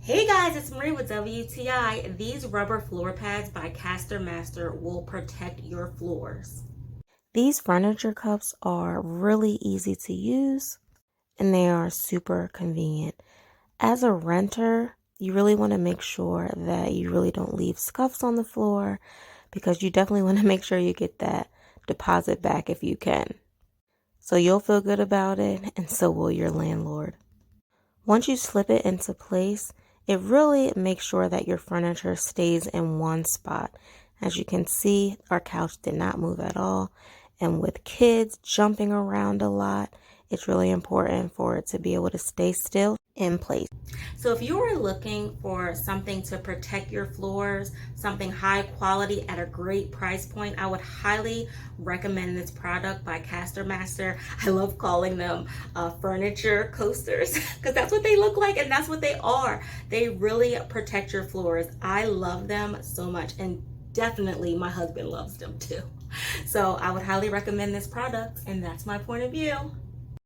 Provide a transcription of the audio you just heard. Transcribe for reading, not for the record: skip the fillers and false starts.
Hey guys, it's Marie with WTI. These rubber floor pads by CasterMaster will protect your floors. These furniture cups are really easy to use and they are super convenient. As a renter, you really want to make sure that you really don't leave scuffs on the floor because you definitely want to make sure you get that deposit back if you can. So you'll feel good about it and so will your landlord. Once you slip it into place, it really makes sure that your furniture stays in one spot. As you can see, our couch did not move at all. And with kids jumping around a lot, it's really important for it to be able to stay still in place. So if you are looking for something to protect your floors, something high quality at a great price point, I would highly recommend this product by CasterMaster. I love calling them furniture coasters because that's what they look like and that's what they are. They really protect your floors. I love them so much, and definitely my husband loves them too. So I would highly recommend this product, and that's my point of view.